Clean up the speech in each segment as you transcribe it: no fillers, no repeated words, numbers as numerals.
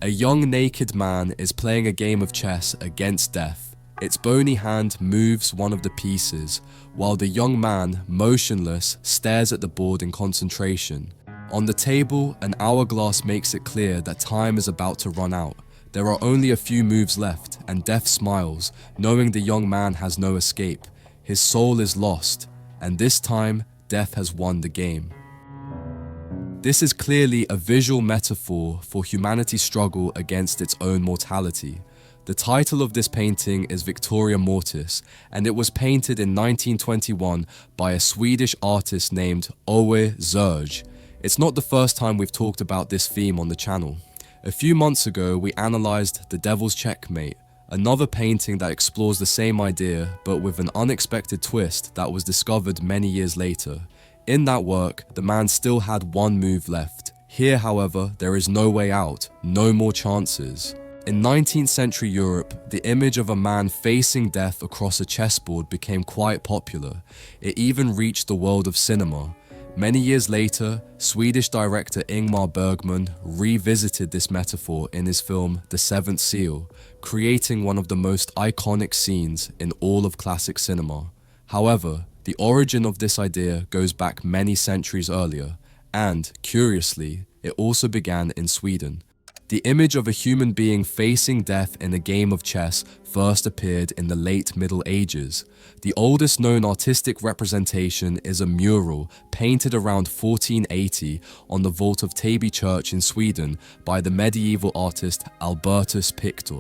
A young naked man is playing a game of chess against death. Its bony hand moves one of the pieces, while the young man, motionless, stares at the board in concentration. On the table, an hourglass makes it clear that time is about to run out. There are only a few moves left, and Death smiles, knowing the young man has no escape. His soul is lost, and this time, Death has won the game. This is clearly a visual metaphor for humanity's struggle against its own mortality. The title of this painting is Victoria Mortis, and it was painted in 1921 by a Swedish artist named Owe Zerge. It's not the first time we've talked about this theme on the channel. A few months ago, we analysed The Devil's Checkmate, another painting that explores the same idea but with an unexpected twist that was discovered many years later. In that work, the man still had one move left. Here, however, there is no way out, no more chances. In 19th century Europe, the image of a man facing death across a chessboard became quite popular. It even reached the world of cinema. Many years later, Swedish director Ingmar Bergman revisited this metaphor in his film The Seventh Seal, creating one of the most iconic scenes in all of classic cinema. However, the origin of this idea goes back many centuries earlier, and, curiously, it also began in Sweden. The image of a human being facing death in a game of chess first appeared in the late Middle Ages. The oldest known artistic representation is a mural painted around 1480 on the vault of Täby Church in Sweden by the medieval artist Albertus Pictor.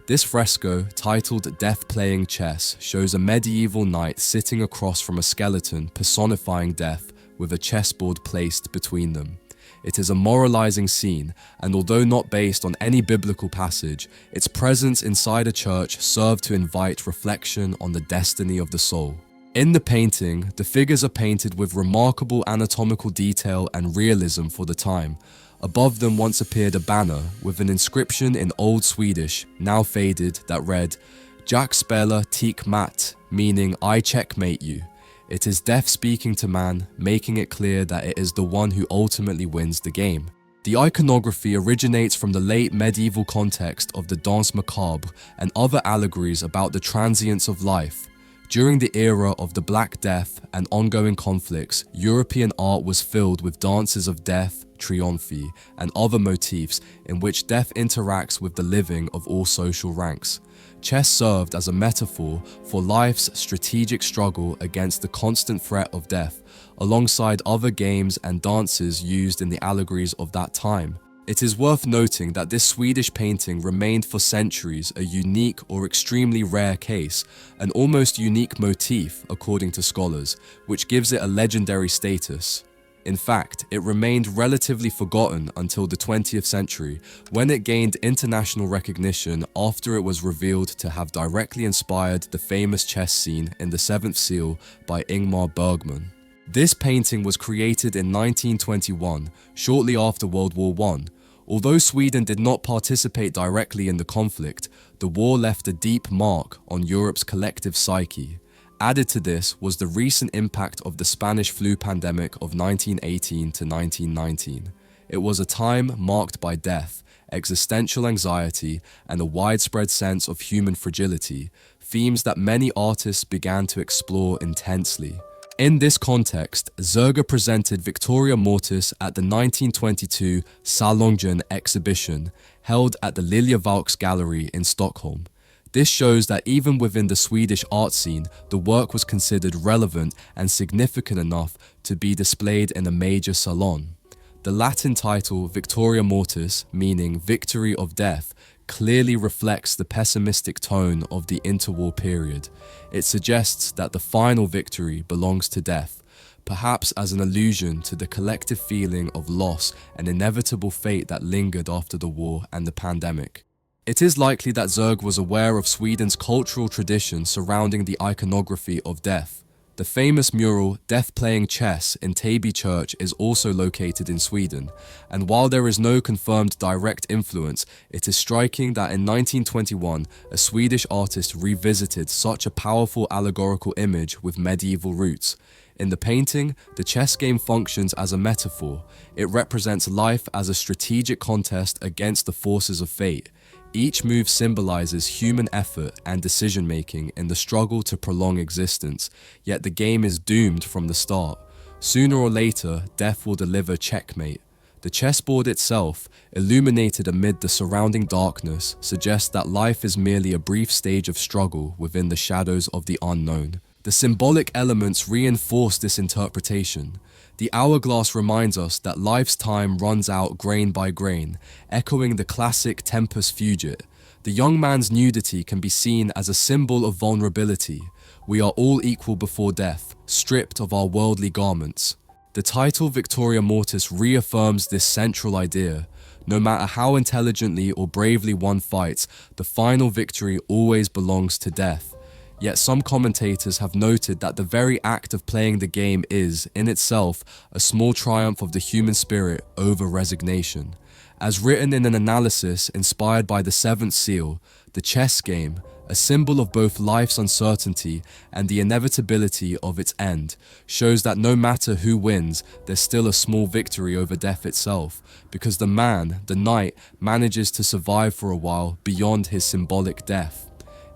This fresco, titled Death Playing Chess, shows a medieval knight sitting across from a skeleton personifying death with a chessboard placed between them. It is a moralizing scene, and although not based on any biblical passage, its presence inside a church served to invite reflection on the destiny of the soul. In the painting, the figures are painted with remarkable anatomical detail and realism for the time. Above them once appeared a banner with an inscription in Old Swedish, now faded, that read, "Jag spelar tik mat," meaning "I checkmate you." It is death speaking to man, making it clear that it is the one who ultimately wins the game. The iconography originates from the late medieval context of the Danse Macabre and other allegories about the transience of life. During the era of the Black Death and ongoing conflicts, European art was filled with dances of death, triomphe, and other motifs in which death interacts with the living of all social ranks. Chess served as a metaphor for life's strategic struggle against the constant threat of death, alongside other games and dances used in the allegories of that time. It is worth noting that this Swedish painting remained for centuries a unique or extremely rare case, an almost unique motif according to scholars, which gives it a legendary status. In fact, it remained relatively forgotten until the 20th century, when it gained international recognition after it was revealed to have directly inspired the famous chess scene in The Seventh Seal by Ingmar Bergman. This painting was created in 1921, shortly after World War I. Although Sweden did not participate directly in the conflict, the war left a deep mark on Europe's collective psyche. Added to this was the recent impact of the Spanish flu pandemic of 1918 to 1919. It was a time marked by death, existential anxiety, and a widespread sense of human fragility, themes that many artists began to explore intensely. In this context, Zerge presented Victoria Mortis at the 1922 Salongen exhibition held at the Liljevalchs Gallery in Stockholm. This shows that even within the Swedish art scene, the work was considered relevant and significant enough to be displayed in a major salon. The Latin title Victoria Mortis, meaning victory of death, clearly reflects the pessimistic tone of the interwar period. It suggests that the final victory belongs to death, perhaps as an allusion to the collective feeling of loss and inevitable fate that lingered after the war and the pandemic. It is likely that Zerge was aware of Sweden's cultural tradition surrounding the iconography of death. The famous mural Death Playing Chess in Täby Church is also located in Sweden, and while there is no confirmed direct influence, it is striking that in 1921 a Swedish artist revisited such a powerful allegorical image with medieval roots. In the painting, the chess game functions as a metaphor. It represents life as a strategic contest against the forces of fate. Each move symbolizes human effort and decision-making in the struggle to prolong existence, yet the game is doomed from the start. Sooner or later, death will deliver checkmate. The chessboard itself, illuminated amid the surrounding darkness, suggests that life is merely a brief stage of struggle within the shadows of the unknown. The symbolic elements reinforce this interpretation. The hourglass reminds us that life's time runs out grain by grain, echoing the classic tempus fugit. The young man's nudity can be seen as a symbol of vulnerability. We are all equal before death, stripped of our worldly garments. The title Victoria Mortis reaffirms this central idea. No matter how intelligently or bravely one fights, the final victory always belongs to death. Yet some commentators have noted that the very act of playing the game is, in itself, a small triumph of the human spirit over resignation. As written in an analysis inspired by the Seventh Seal, the chess game, a symbol of both life's uncertainty and the inevitability of its end, shows that no matter who wins, there's still a small victory over death itself, because the man, the knight, manages to survive for a while beyond his symbolic death.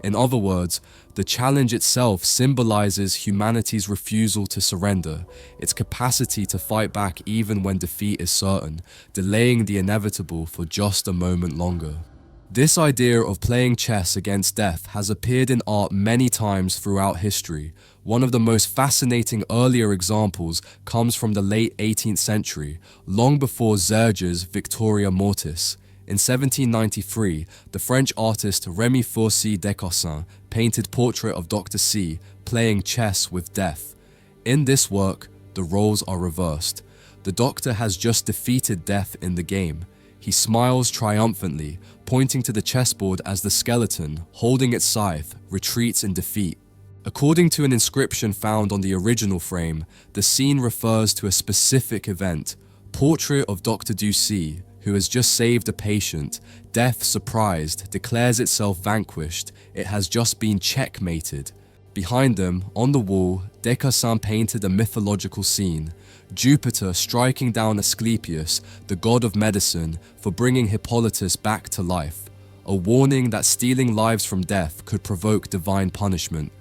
In other words, the challenge itself symbolizes humanity's refusal to surrender, its capacity to fight back even when defeat is certain, delaying the inevitable for just a moment longer. This idea of playing chess against death has appeared in art many times throughout history. One of the most fascinating earlier examples comes from the late 18th century, long before Zerge's Victoria Mortis. In 1793, the French artist Rémy Fourcy Descassins painted portrait of Dr. C playing chess with death. In this work, the roles are reversed. The doctor has just defeated death in the game. He smiles triumphantly, pointing to the chessboard as the skeleton, holding its scythe, retreats in defeat. According to an inscription found on the original frame, the scene refers to a specific event, portrait of Dr. Ducy, who has just saved a patient. Death, surprised, declares itself vanquished. It has just been checkmated. Behind them, on the wall, Descassins painted a mythological scene. Jupiter striking down Asclepius, the god of medicine, for bringing Hippolytus back to life. A warning that stealing lives from death could provoke divine punishment.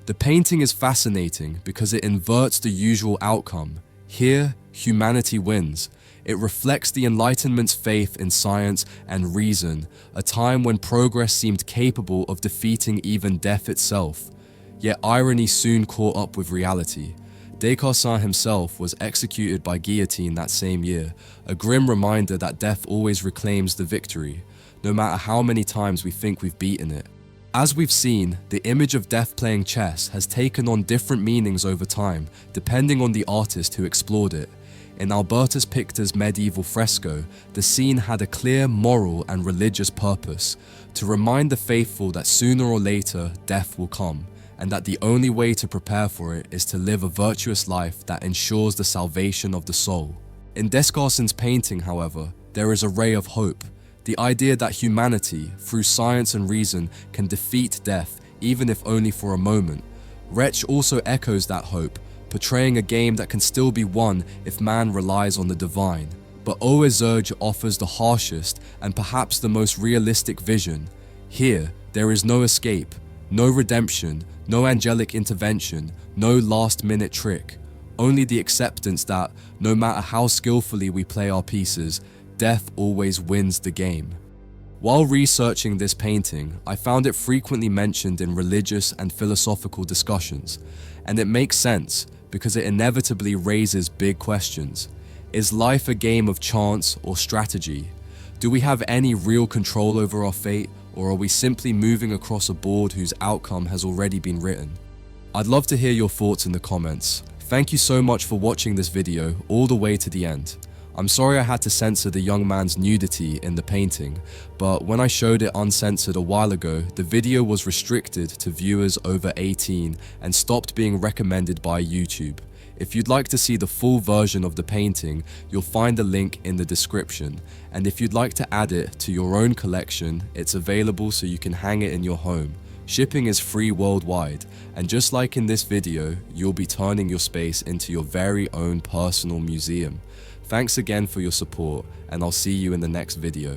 The painting is fascinating because it inverts the usual outcome. Here, humanity wins. It reflects the Enlightenment's faith in science and reason, a time when progress seemed capable of defeating even death itself. Yet irony soon caught up with reality. Descassins himself was executed by guillotine that same year, a grim reminder that death always reclaims the victory, no matter how many times we think we've beaten it. As we've seen, the image of death playing chess has taken on different meanings over time, depending on the artist who explored it. In Albertus Pictor's medieval fresco, the scene had a clear moral and religious purpose, to remind the faithful that sooner or later death will come, and that the only way to prepare for it is to live a virtuous life that ensures the salvation of the soul. In Descassins' painting, however, there is a ray of hope, the idea that humanity, through science and reason, can defeat death, even if only for a moment. Retsch also echoes that hope, portraying a game that can still be won if man relies on the divine. But Owe Zerge offers the harshest and perhaps the most realistic vision. Here, there is no escape, no redemption, no angelic intervention, no last-minute trick. Only the acceptance that, no matter how skillfully we play our pieces, death always wins the game. While researching this painting, I found it frequently mentioned in religious and philosophical discussions, and it makes sense because it inevitably raises big questions. Is life a game of chance or strategy? Do we have any real control over our fate, or are we simply moving across a board whose outcome has already been written? I'd love to hear your thoughts in the comments. Thank you so much for watching this video all the way to the end. I'm sorry I had to censor the young man's nudity in the painting, but when I showed it uncensored a while ago, the video was restricted to viewers over 18 and stopped being recommended by YouTube. If you'd like to see the full version of the painting, you'll find the link in the description, and if you'd like to add it to your own collection, it's available so you can hang it in your home. Shipping is free worldwide, and just like in this video, you'll be turning your space into your very own personal museum. Thanks again for your support, and I'll see you in the next video.